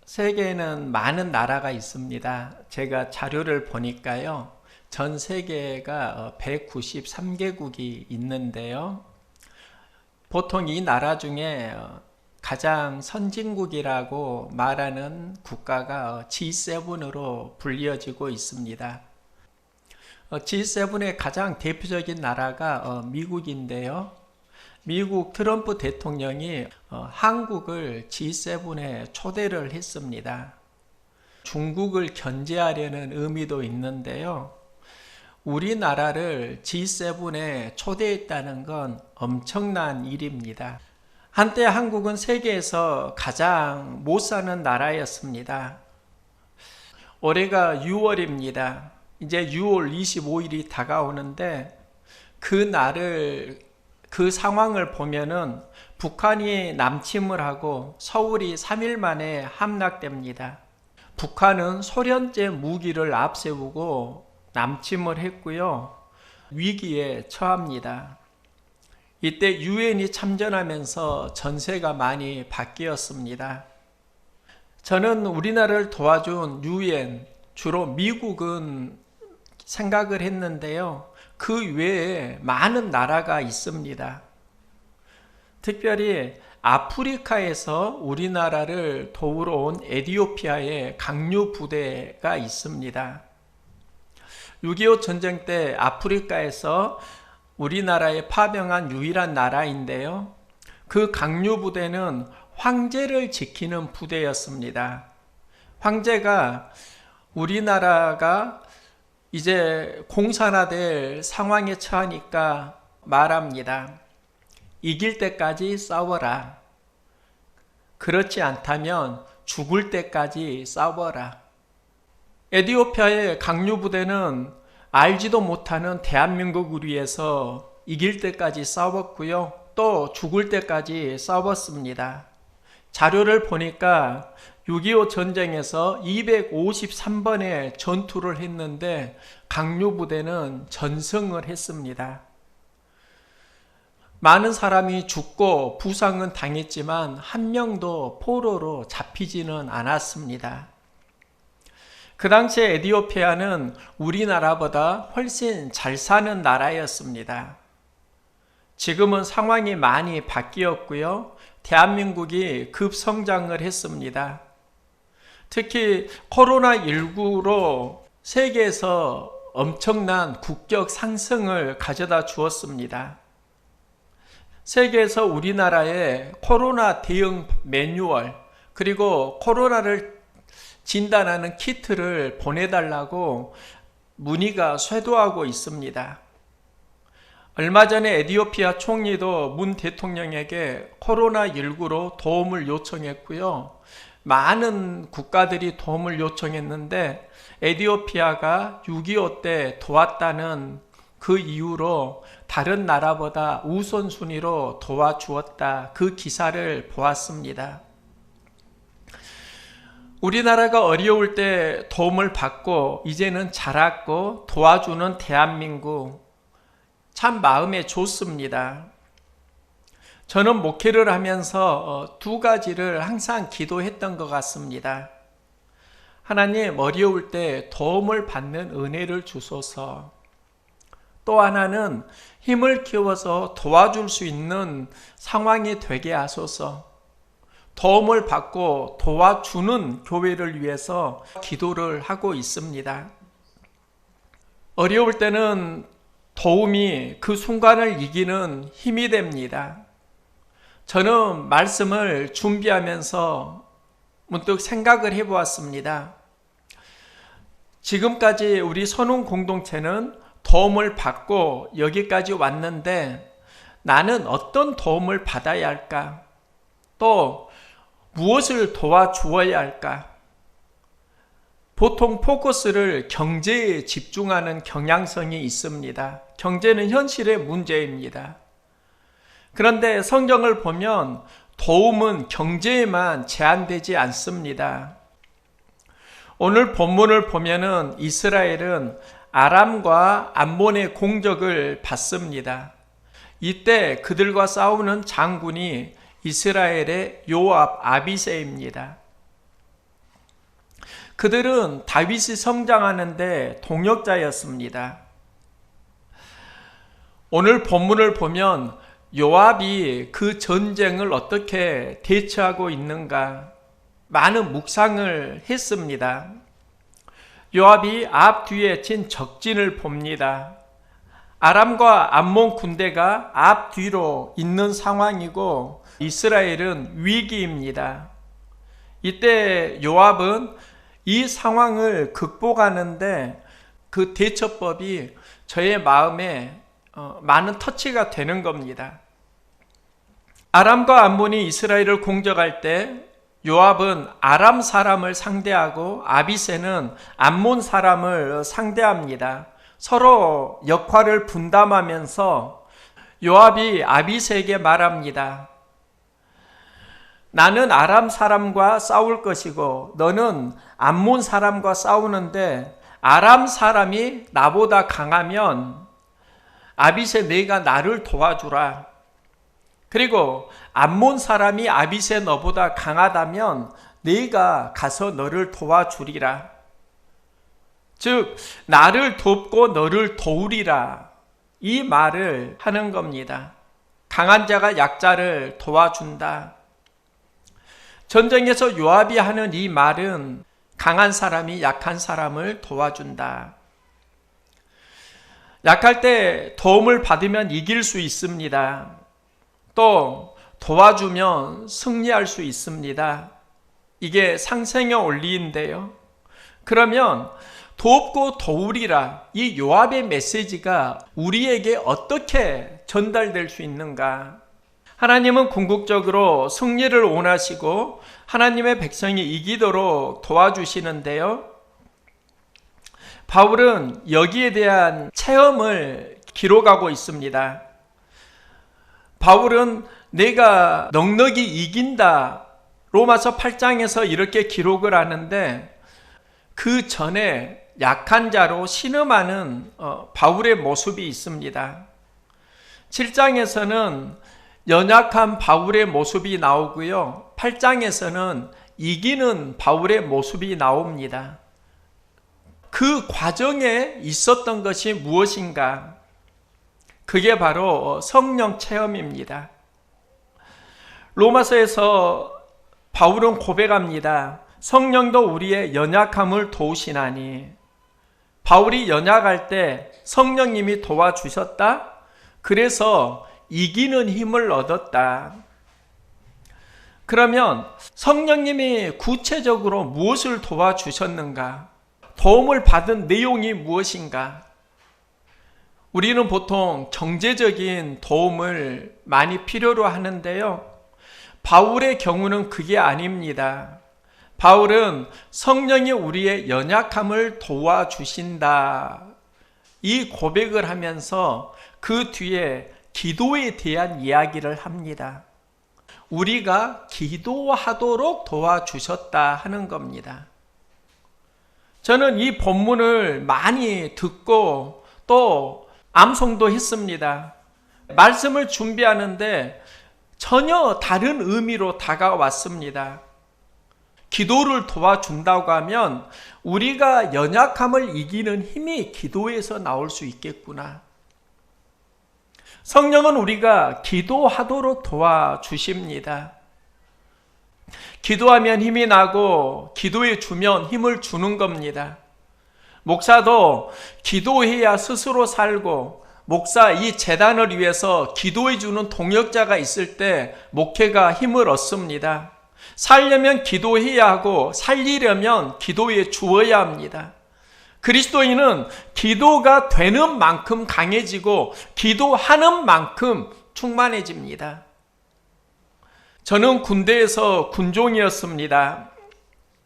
세계에는 많은 나라가 있습니다. 제가 자료를 보니까요. 전 세계가 193개국이 있는데요. 보통 이 나라 중에 가장 선진국이라고 말하는 국가가 G7으로 불리어지고 있습니다. G7의 가장 대표적인 나라가 미국인데요. 미국 트럼프 대통령이 한국을 G7에 초대를 했습니다. 중국을 견제하려는 의미도 있는데요. 우리나라를 G7에 초대했다는 건 엄청난 일입니다. 한때 한국은 세계에서 가장 못 사는 나라였습니다. 올해가 6월입니다. 이제 6월 25일이 다가오는데 그 상황을 보면은 북한이 남침을 하고 서울이 3일 만에 함락됩니다. 북한은 소련제 무기를 앞세우고 남침을 했고요. 위기에 처합니다. 이때 유엔이 참전하면서 전세가 많이 바뀌었습니다. 저는 우리나라를 도와준 유엔, 주로 미국은 생각을 했는데요. 그 외에 많은 나라가 있습니다. 특별히 아프리카에서 우리나라를 도우러 온 에티오피아의 강류 부대가 있습니다. 6.25 전쟁 때 아프리카에서 우리나라에 파병한 유일한 나라인데요. 그 강류 부대는 황제를 지키는 부대였습니다. 황제가 우리나라가 이제 공산화될 상황에 처하니까 말합니다. 이길 때까지 싸워라. 그렇지 않다면 죽을 때까지 싸워라. 에티오피아의 강류부대는 알지도 못하는 대한민국을 위해서 이길 때까지 싸웠고요. 또 죽을 때까지 싸웠습니다. 자료를 보니까 6.25 전쟁에서 253번의 전투를 했는데 강류부대는 전승을 했습니다. 많은 사람이 죽고 부상은 당했지만 한 명도 포로로 잡히지는 않았습니다. 그 당시에 에티오피아는 우리나라보다 훨씬 잘 사는 나라였습니다. 지금은 상황이 많이 바뀌었고요. 대한민국이 급성장을 했습니다. 특히 코로나19로 세계에서 엄청난 국격 상승을 가져다 주었습니다. 세계에서 우리나라에 코로나 대응 매뉴얼 그리고 코로나를 진단하는 키트를 보내달라고 문의가 쇄도하고 있습니다. 얼마 전에 에티오피아 총리도 문 대통령에게 코로나19로 도움을 요청했고요. 많은 국가들이 도움을 요청했는데 에티오피아가 6.25 때 도왔다는 그 이유로 다른 나라보다 우선순위로 도와주었다. 그 기사를 보았습니다. 우리나라가 어려울 때 도움을 받고 이제는 자랐고 도와주는 대한민국 참 마음에 좋습니다. 저는 목회를 하면서 두 가지를 항상 기도했던 것 같습니다. 하나님, 어려울 때 도움을 받는 은혜를 주소서. 또 하나는 힘을 키워서 도와줄 수 있는 상황이 되게 하소서. 도움을 받고 도와주는 교회를 위해서 기도를 하고 있습니다. 어려울 때는 도움이 그 순간을 이기는 힘이 됩니다. 저는 말씀을 준비하면서 문득 생각을 해보았습니다. 지금까지 우리 선운 공동체는 도움을 받고 여기까지 왔는데 나는 어떤 도움을 받아야 할까? 또 무엇을 도와주어야 할까? 보통 포커스를 경제에 집중하는 경향성이 있습니다. 경제는 현실의 문제입니다. 그런데 성경을 보면 도움은 경제에만 제한되지 않습니다. 오늘 본문을 보면은 이스라엘은 아람과 암몬의 공격을 받습니다. 이때 그들과 싸우는 장군이 이스라엘의 요압 아비새입니다. 그들은 다윗이 성장하는데 동역자였습니다. 오늘 본문을 보면 요압이 그 전쟁을 어떻게 대처하고 있는가 많은 묵상을 했습니다. 요압이 앞뒤에 친 적진을 봅니다. 아람과 암몬 군대가 앞뒤로 있는 상황이고 이스라엘은 위기입니다. 이때 요압은 이 상황을 극복하는데 그 대처법이 저의 마음에 많은 터치가 되는 겁니다. 아람과 암몬이 이스라엘을 공격할 때 요압은 아람 사람을 상대하고 아비새는 암몬 사람을 상대합니다. 서로 역할을 분담하면서 요압이 아비새에게 말합니다. 나는 아람 사람과 싸울 것이고 너는 암몬 사람과 싸우는데 아람 사람이 나보다 강하면 아비새 네가 나를 도와주라. 그리고 암몬 사람이 아비새 너보다 강하다면 네가 가서 너를 도와주리라. 즉 나를 돕고 너를 도우리라. 이 말을 하는 겁니다. 강한 자가 약자를 도와준다. 전쟁에서 요압이 하는 이 말은 강한 사람이 약한 사람을 도와준다. 약할 때 도움을 받으면 이길 수 있습니다. 또 도와주면 승리할 수 있습니다. 이게 상생의 원리인데요. 그러면 돕고 도우리라, 이 요압의 메시지가 우리에게 어떻게 전달될 수 있는가? 하나님은 궁극적으로 승리를 원하시고 하나님의 백성이 이기도록 도와주시는데요. 바울은 여기에 대한 체험을 기록하고 있습니다. 바울은 내가 넉넉히 이긴다, 로마서 8장에서 이렇게 기록을 하는데 그 전에 약한 자로 신음하는 바울의 모습이 있습니다. 7장에서는 연약한 바울의 모습이 나오고요. 8장에서는 이기는 바울의 모습이 나옵니다. 그 과정에 있었던 것이 무엇인가? 그게 바로 성령 체험입니다. 로마서에서 바울은 고백합니다. 성령도 우리의 연약함을 도우시나니. 바울이 연약할 때 성령님이 도와주셨다. 그래서 이기는 힘을 얻었다. 그러면 성령님이 구체적으로 무엇을 도와주셨는가? 도움을 받은 내용이 무엇인가? 우리는 보통 경제적인 도움을 많이 필요로 하는데요. 바울의 경우는 그게 아닙니다. 바울은 성령이 우리의 연약함을 도와주신다. 이 고백을 하면서 그 뒤에 기도에 대한 이야기를 합니다. 우리가 기도하도록 도와주셨다 하는 겁니다. 저는 이 본문을 많이 듣고 또 암송도 했습니다. 말씀을 준비하는데 전혀 다른 의미로 다가왔습니다. 기도를 도와준다고 하면 우리가 연약함을 이기는 힘이 기도에서 나올 수 있겠구나. 성령은 우리가 기도하도록 도와주십니다. 기도하면 힘이 나고 기도해 주면 힘을 주는 겁니다. 목사도 기도해야 스스로 살고 목사 이 재단을 위해서 기도해 주는 동역자가 있을 때 목회가 힘을 얻습니다. 살려면 기도해야 하고 살리려면 기도해 주어야 합니다. 그리스도인은 기도가 되는 만큼 강해지고 기도하는 만큼 충만해집니다. 저는 군대에서 군종이었습니다.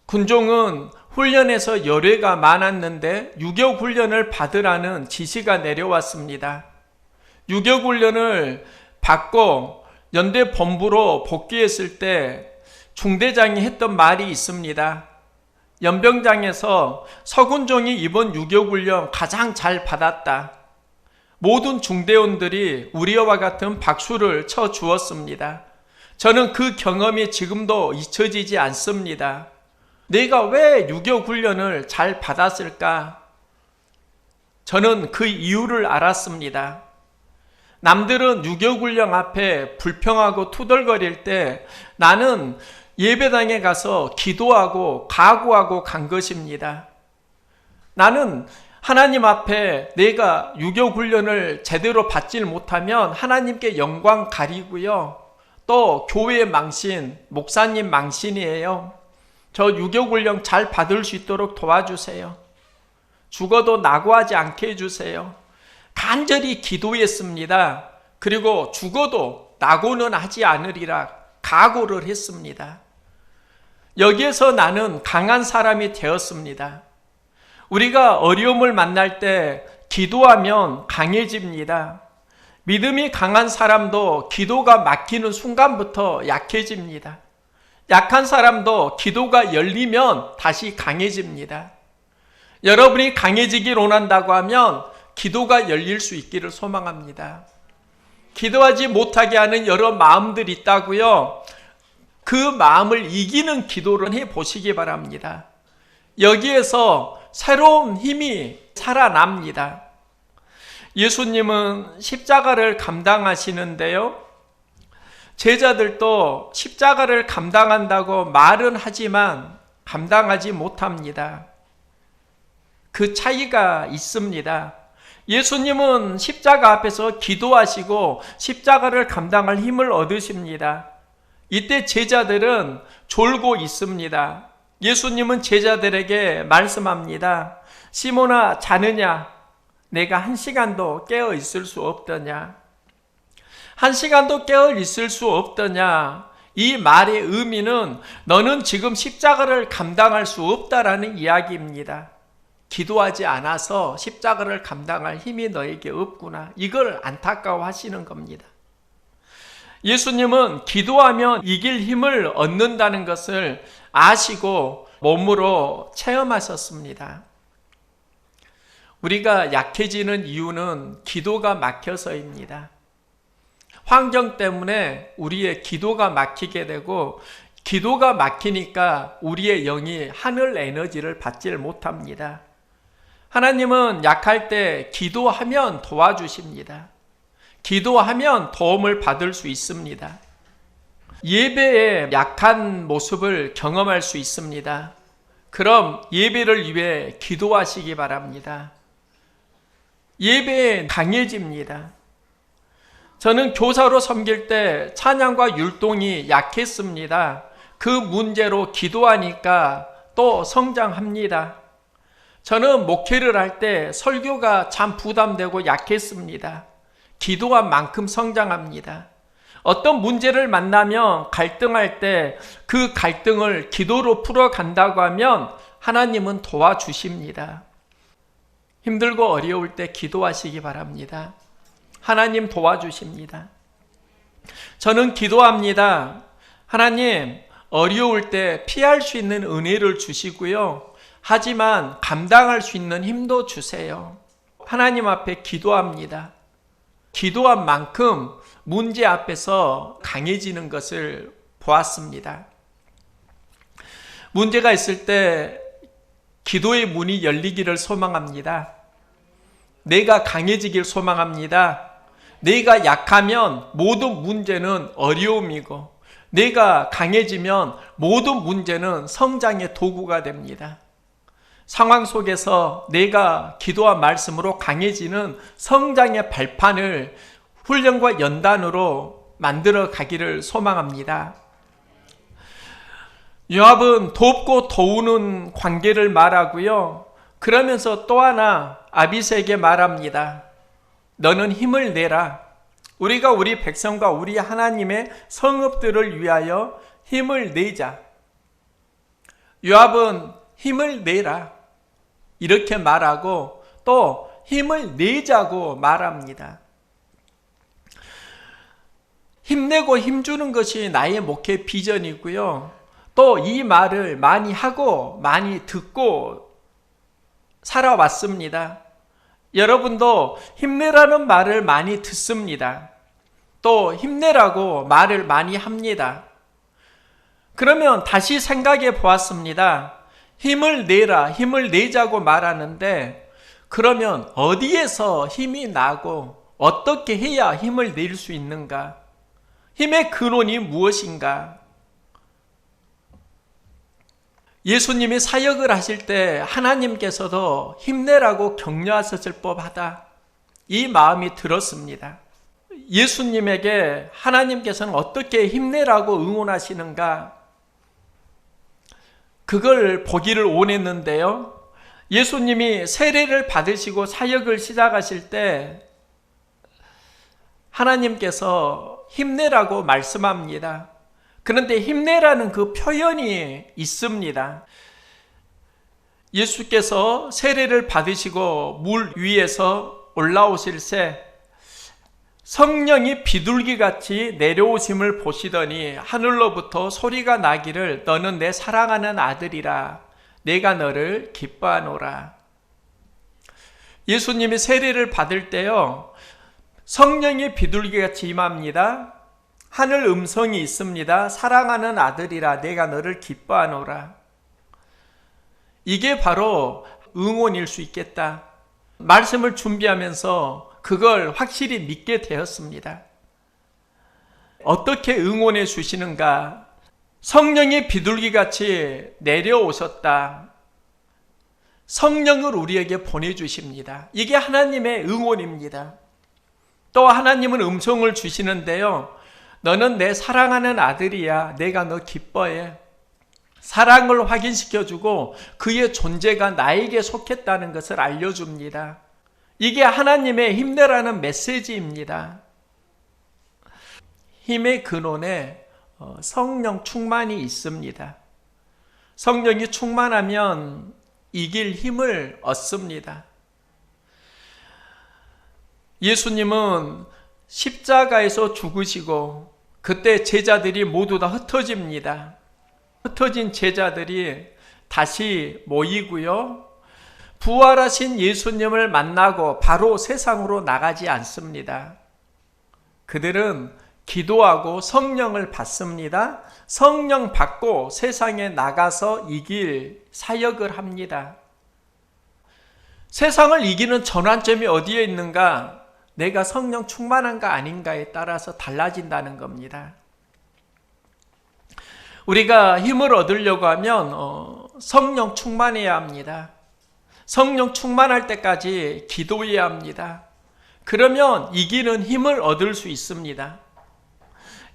군종은 훈련에서 열애가 많았는데 유격 훈련을 받으라는 지시가 내려왔습니다. 유격 훈련을 받고 연대 본부로 복귀했을 때 중대장이 했던 말이 있습니다. 연병장에서 서군종이 이번 유격 훈련 가장 잘 받았다. 모든 중대원들이 우리와 같은 박수를 쳐 주었습니다. 저는 그 경험이 지금도 잊혀지지 않습니다. 내가 왜 유교 훈련을 잘 받았을까? 저는 그 이유를 알았습니다. 남들은 유교 훈련 앞에 불평하고 투덜거릴 때 나는 예배당에 가서 기도하고 각오하고 간 것입니다. 나는 하나님 앞에 내가 유교 훈련을 제대로 받질 못하면 하나님께 영광 가리고요. 또 교회 망신, 목사님 망신이에요. 저 유교 훈련 잘 받을 수 있도록 도와주세요. 죽어도 낙오하지 않게 해주세요. 간절히 기도했습니다. 그리고 죽어도 낙오는 하지 않으리라 각오를 했습니다. 여기에서 나는 강한 사람이 되었습니다. 우리가 어려움을 만날 때 기도하면 강해집니다. 믿음이 강한 사람도 기도가 막히는 순간부터 약해집니다. 약한 사람도 기도가 열리면 다시 강해집니다. 여러분이 강해지길 원한다고 하면 기도가 열릴 수 있기를 소망합니다. 기도하지 못하게 하는 여러 마음들이 있다고요. 그 마음을 이기는 기도를 해보시기 바랍니다. 여기에서 새로운 힘이 살아납니다. 예수님은 십자가를 감당하시는데요. 제자들도 십자가를 감당한다고 말은 하지만 감당하지 못합니다. 그 차이가 있습니다. 예수님은 십자가 앞에서 기도하시고 십자가를 감당할 힘을 얻으십니다. 이때 제자들은 졸고 있습니다. 예수님은 제자들에게 말씀합니다. 시몬아, 자느냐? 내가 1시간도 깨어 있을 수 없더냐? 1시간도 깨어 있을 수 없더냐? 이 말의 의미는 너는 지금 십자가를 감당할 수 없다라는 이야기입니다. 기도하지 않아서 십자가를 감당할 힘이 너에게 없구나. 이걸 안타까워하시는 겁니다. 예수님은 기도하면 이길 힘을 얻는다는 것을 아시고 몸으로 체험하셨습니다. 우리가 약해지는 이유는 기도가 막혀서입니다. 환경 때문에 우리의 기도가 막히게 되고 기도가 막히니까 우리의 영이 하늘 에너지를 받질 못합니다. 하나님은 약할 때 기도하면 도와주십니다. 기도하면 도움을 받을 수 있습니다. 예배의 약한 모습을 경험할 수 있습니다. 그럼 예배를 위해 기도하시기 바랍니다. 예배에 강해집니다. 저는 교사로 섬길 때 찬양과 율동이 약했습니다. 그 문제로 기도하니까 또 성장합니다. 저는 목회를 할 때 설교가 참 부담되고 약했습니다. 기도한 만큼 성장합니다. 어떤 문제를 만나면 갈등할 때 그 갈등을 기도로 풀어간다고 하면 하나님은 도와주십니다. 힘들고 어려울 때 기도하시기 바랍니다. 하나님 도와주십니다. 저는 기도합니다. 하나님, 어려울 때 피할 수 있는 은혜를 주시고요. 하지만 감당할 수 있는 힘도 주세요. 하나님 앞에 기도합니다. 기도한 만큼 문제 앞에서 강해지는 것을 보았습니다. 문제가 있을 때 기도의 문이 열리기를 소망합니다. 내가 강해지길 소망합니다. 내가 약하면 모든 문제는 어려움이고 내가 강해지면 모든 문제는 성장의 도구가 됩니다. 상황 속에서 내가 기도와 말씀으로 강해지는 성장의 발판을 훈련과 연단으로 만들어 가기를 소망합니다. 요압은 돕고 도우는 관계를 말하고요. 그러면서 또 하나 아비새에게 말합니다. 너는 힘을 내라. 우리가 우리 백성과 우리 하나님의 성읍들을 위하여 힘을 내자. 요압은 힘을 내라. 이렇게 말하고 또 힘을 내자고 말합니다. 힘내고 힘주는 것이 나의 목회 비전이고요. 또 이 말을 많이 하고 많이 듣고 살아왔습니다. 여러분도 힘내라는 말을 많이 듣습니다. 또 힘내라고 말을 많이 합니다. 그러면 다시 생각해 보았습니다. 힘을 내라, 힘을 내자고 말하는데, 그러면 어디에서 힘이 나고 어떻게 해야 힘을 낼 수 있는가? 힘의 근원이 무엇인가? 예수님이 사역을 하실 때 하나님께서도 힘내라고 격려하셨을 법하다, 이 마음이 들었습니다. 예수님에게 하나님께서는 어떻게 힘내라고 응원하시는가, 그걸 보기를 원했는데요. 예수님이 세례를 받으시고 사역을 시작하실 때 하나님께서 힘내라고 말씀합니다. 그런데 힘내라는 그 표현이 있습니다. 예수께서 세례를 받으시고 물 위에서 올라오실 새 성령이 비둘기같이 내려오심을 보시더니 하늘로부터 소리가 나기를 너는 내 사랑하는 아들이라 내가 너를 기뻐하노라. 예수님이 세례를 받을 때요, 성령이 비둘기같이 임합니다. 하늘 음성이 있습니다. 사랑하는 아들이라 내가 너를 기뻐하노라. 이게 바로 응원일 수 있겠다. 말씀을 준비하면서 그걸 확실히 믿게 되었습니다. 어떻게 응원해 주시는가? 성령이 비둘기같이 내려오셨다. 성령을 우리에게 보내주십니다. 이게 하나님의 응원입니다. 또 하나님은 음성을 주시는데요, 너는 내 사랑하는 아들이야. 내가 너 기뻐해. 사랑을 확인시켜주고 그의 존재가 나에게 속했다는 것을 알려줍니다. 이게 하나님의 힘내라는 메시지입니다. 힘의 근원에 성령 충만이 있습니다. 성령이 충만하면 이길 힘을 얻습니다. 예수님은 십자가에서 죽으시고 그때 제자들이 모두 다 흩어집니다. 흩어진 제자들이 다시 모이고요, 부활하신 예수님을 만나고 바로 세상으로 나가지 않습니다. 그들은 기도하고 성령을 받습니다. 성령 받고 세상에 나가서 이길 사역을 합니다. 세상을 이기는 전환점이 어디에 있는가? 내가 성령 충만한가 아닌가에 따라서 달라진다는 겁니다. 우리가 힘을 얻으려고 하면 성령 충만해야 합니다. 성령 충만할 때까지 기도해야 합니다. 그러면 이기는 힘을 얻을 수 있습니다.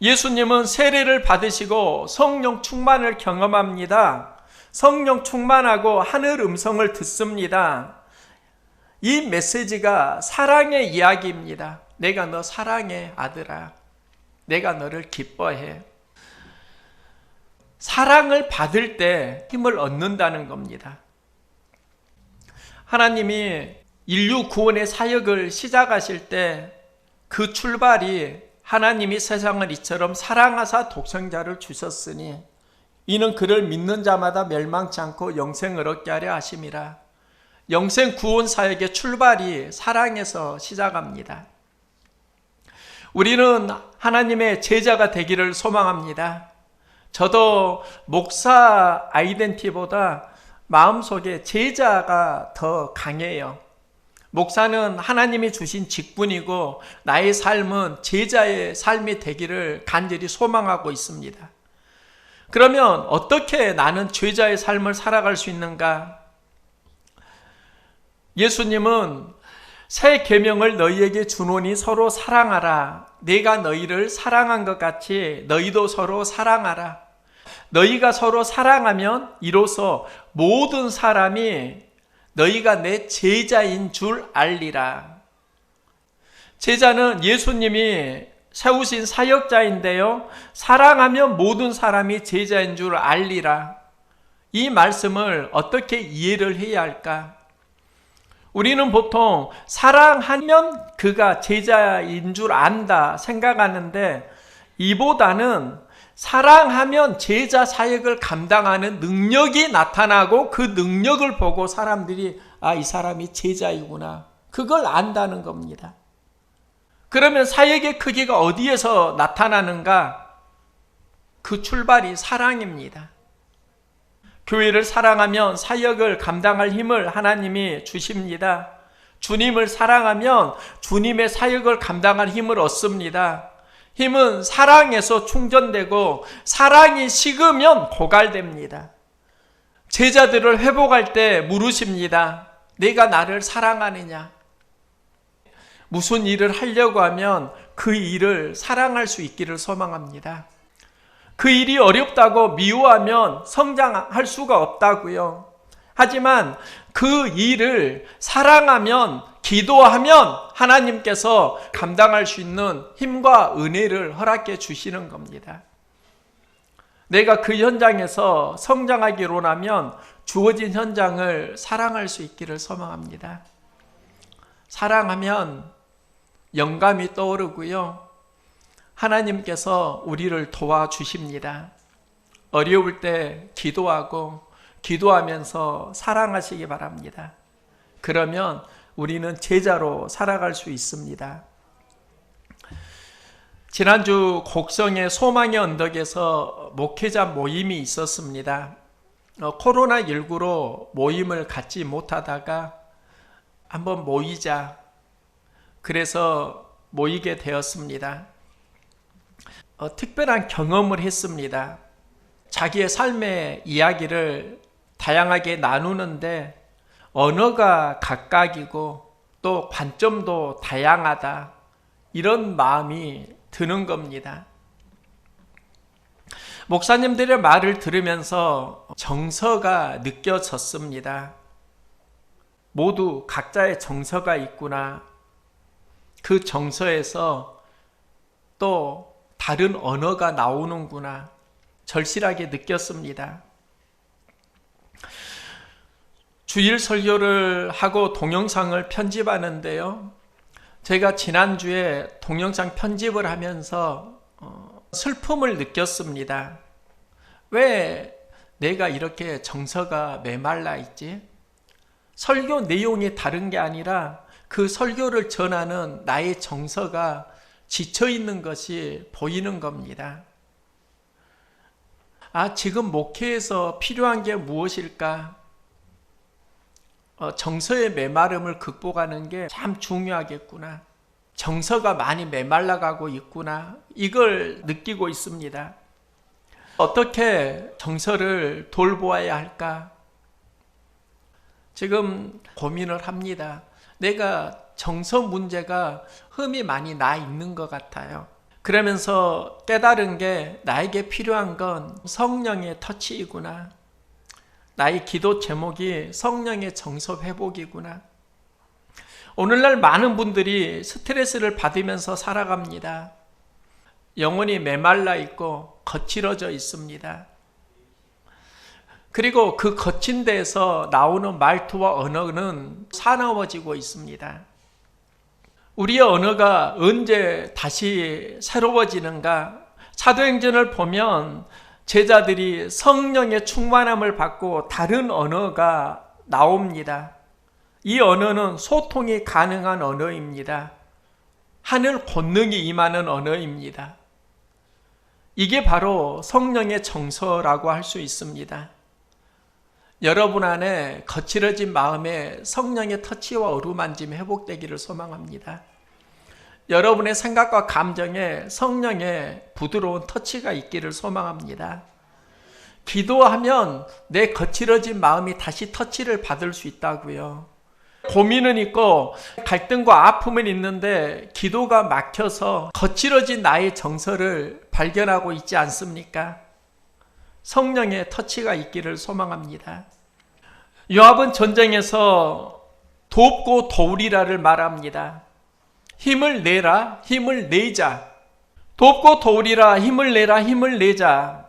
예수님은 세례를 받으시고 성령 충만을 경험합니다. 성령 충만하고 하늘 음성을 듣습니다. 이 메시지가 사랑의 이야기입니다. 내가 너 사랑해, 아들아. 내가 너를 기뻐해. 사랑을 받을 때 힘을 얻는다는 겁니다. 하나님이 인류 구원의 사역을 시작하실 때 그 출발이 하나님이 세상을 이처럼 사랑하사 독생자를 주셨으니 이는 그를 믿는 자마다 멸망치 않고 영생을 얻게 하려 하심이라. 영생 구원 사역의 출발이 사랑에서 시작합니다. 우리는 하나님의 제자가 되기를 소망합니다. 저도 목사 아이덴티보다 마음속에 제자가 더 강해요. 목사는 하나님이 주신 직분이고 나의 삶은 제자의 삶이 되기를 간절히 소망하고 있습니다. 그러면 어떻게 나는 제자의 삶을 살아갈 수 있는가? 예수님은 새 계명을 너희에게 주노니 서로 사랑하라. 내가 너희를 사랑한 것 같이 너희도 서로 사랑하라. 너희가 서로 사랑하면 이로써 모든 사람이 너희가 내 제자인 줄 알리라. 제자는 예수님이 세우신 사역자인데요, 사랑하면 모든 사람이 제자인 줄 알리라. 이 말씀을 어떻게 이해를 해야 할까? 우리는 보통 사랑하면 그가 제자인 줄 안다 생각하는데, 이보다는 사랑하면 제자 사역을 감당하는 능력이 나타나고 그 능력을 보고 사람들이 이 사람이 제자이구나, 그걸 안다는 겁니다. 그러면 사역의 크기가 어디에서 나타나는가? 그 출발이 사랑입니다. 교회를 사랑하면 사역을 감당할 힘을 하나님이 주십니다. 주님을 사랑하면 주님의 사역을 감당할 힘을 얻습니다. 힘은 사랑에서 충전되고 사랑이 식으면 고갈됩니다. 제자들을 회복할 때 물으십니다. 내가 나를 사랑하느냐? 무슨 일을 하려고 하면 그 일을 사랑할 수 있기를 소망합니다. 그 일이 어렵다고 미워하면 성장할 수가 없다고요. 하지만 그 일을 사랑하면, 기도하면 하나님께서 감당할 수 있는 힘과 은혜를 허락해 주시는 겁니다. 내가 그 현장에서 성장하기로 하면 주어진 현장을 사랑할 수 있기를 소망합니다. 사랑하면 영감이 떠오르고요. 하나님께서 우리를 도와주십니다. 어려울 때 기도하면서 사랑하시기 바랍니다. 그러면 우리는 제자로 살아갈 수 있습니다. 지난주 곡성의 소망의 언덕에서 목회자 모임이 있었습니다. 코로나19로 모임을 갖지 못하다가 한번 모이자. 그래서 모이게 되었습니다. 특별한 경험을 했습니다. 자기의 삶의 이야기를 다양하게 나누는데 언어가 각각이고 또 관점도 다양하다. 이런 마음이 드는 겁니다. 목사님들의 말을 들으면서 정서가 느껴졌습니다. 모두 각자의 정서가 있구나. 그 정서에서 또 다른 언어가 나오는구나. 절실하게 느꼈습니다. 주일 설교를 하고 동영상을 편집하는데요. 제가 지난주에 동영상 편집을 하면서 슬픔을 느꼈습니다. 왜 내가 이렇게 정서가 메말라 있지? 설교 내용이 다른 게 아니라 그 설교를 전하는 나의 정서가 지쳐 있는 것이 보이는 겁니다. 지금 목회에서 필요한 게 무엇일까? 정서의 메마름을 극복하는 게 참 중요하겠구나. 정서가 많이 메말라가고 있구나. 이걸 느끼고 있습니다. 어떻게 정서를 돌보아야 할까? 지금 고민을 합니다. 내가 정서 문제가 흠이 많이 나 있는 것 같아요. 그러면서 깨달은 게 나에게 필요한 건 성령의 터치이구나. 나의 기도 제목이 성령의 정서 회복이구나. 오늘날 많은 분들이 스트레스를 받으면서 살아갑니다. 영혼이 메말라 있고 거칠어져 있습니다. 그리고 그 거친 데에서 나오는 말투와 언어는 사나워지고 있습니다. 우리의 언어가 언제 다시 새로워지는가? 사도행전을 보면 제자들이 성령의 충만함을 받고 다른 언어가 나옵니다. 이 언어는 소통이 가능한 언어입니다. 하늘 권능이 임하는 언어입니다. 이게 바로 성령의 정서라고 할 수 있습니다. 여러분 안에 거칠어진 마음에 성령의 터치와 어루만짐이 회복되기를 소망합니다. 여러분의 생각과 감정에 성령의 부드러운 터치가 있기를 소망합니다. 기도하면 내 거칠어진 마음이 다시 터치를 받을 수 있다고요. 고민은 있고 갈등과 아픔은 있는데 기도가 막혀서 거칠어진 나의 정서를 발견하고 있지 않습니까? 성령의 터치가 있기를 소망합니다. 요압은 전쟁에서 돕고 도우리라를 말합니다. 힘을 내라, 힘을 내자. 돕고 도우리라, 힘을 내라, 힘을 내자.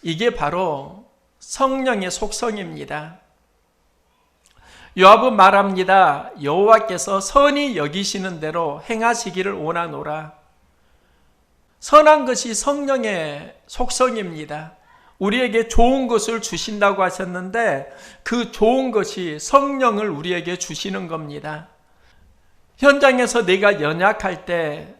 이게 바로 성령의 속성입니다. 요압은 말합니다. 여호와께서 선히 여기시는 대로 행하시기를 원하노라. 선한 것이 성령의 속성입니다. 우리에게 좋은 것을 주신다고 하셨는데 그 좋은 것이 성령을 우리에게 주시는 겁니다. 현장에서 내가 연약할 때,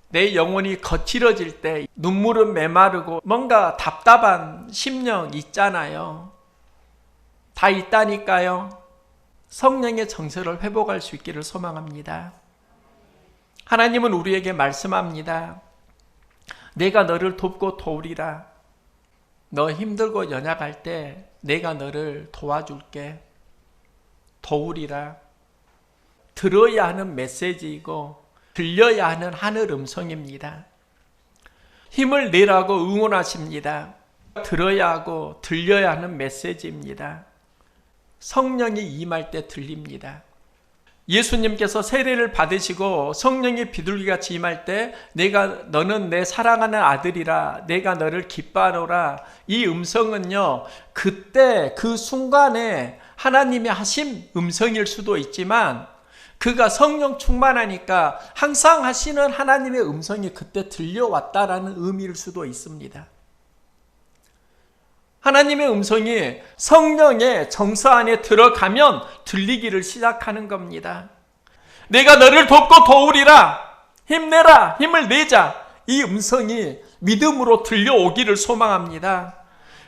내 영혼이 거칠어질 때, 눈물은 메마르고 뭔가 답답한 심령 있잖아요. 다 있다니까요. 성령의 정서를 회복할 수 있기를 소망합니다. 하나님은 우리에게 말씀합니다. 내가 너를 돕고 도우리라. 너 힘들고 연약할 때 내가 너를 도와줄게. 도우리라. 들어야 하는 메시지이고 들려야 하는 하늘 음성입니다. 힘을 내라고 응원하십니다. 들어야 하고 들려야 하는 메시지입니다. 성령이 임할 때 들립니다. 예수님께서 세례를 받으시고 성령의 비둘기같이 임할 때 너는 내 사랑하는 아들이라, 내가 너를 기뻐하노라, 이 음성은요, 그때 그 순간에 하나님이 하신 음성일 수도 있지만 그가 성령 충만하니까 항상 하시는 하나님의 음성이 그때 들려왔다라는 의미일 수도 있습니다. 하나님의 음성이 성령의 정서 안에 들어가면 들리기를 시작하는 겁니다. 내가 너를 돕고 도우리라. 힘내라. 힘을 내자. 이 음성이 믿음으로 들려오기를 소망합니다.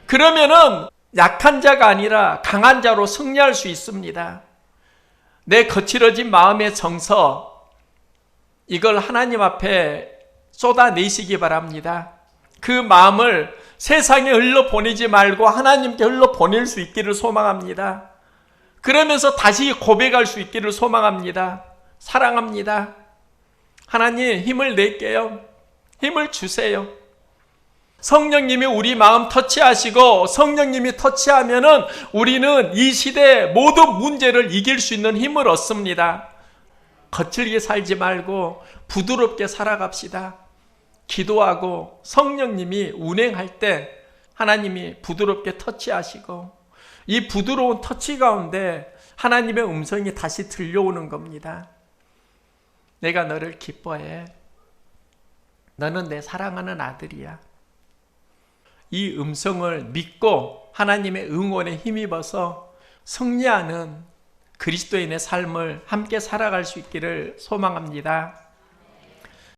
그러면은 약한 자가 아니라 강한 자로 승리할 수 있습니다. 내 거칠어진 마음의 정서, 이걸 하나님 앞에 쏟아내시기 바랍니다. 그 마음을 세상에 흘러보내지 말고 하나님께 흘러보낼 수 있기를 소망합니다. 그러면서 다시 고백할 수 있기를 소망합니다. 사랑합니다. 하나님, 힘을 낼게요. 힘을 주세요. 성령님이 우리 마음 터치하시고 성령님이 터치하면은 우리는 이 시대의 모든 문제를 이길 수 있는 힘을 얻습니다. 거칠게 살지 말고 부드럽게 살아갑시다. 기도하고 성령님이 운행할 때 하나님이 부드럽게 터치하시고 이 부드러운 터치 가운데 하나님의 음성이 다시 들려오는 겁니다. 내가 너를 기뻐해. 너는 내 사랑하는 아들이야. 이 음성을 믿고 하나님의 응원에 힘입어서 승리하는 그리스도인의 삶을 함께 살아갈 수 있기를 소망합니다.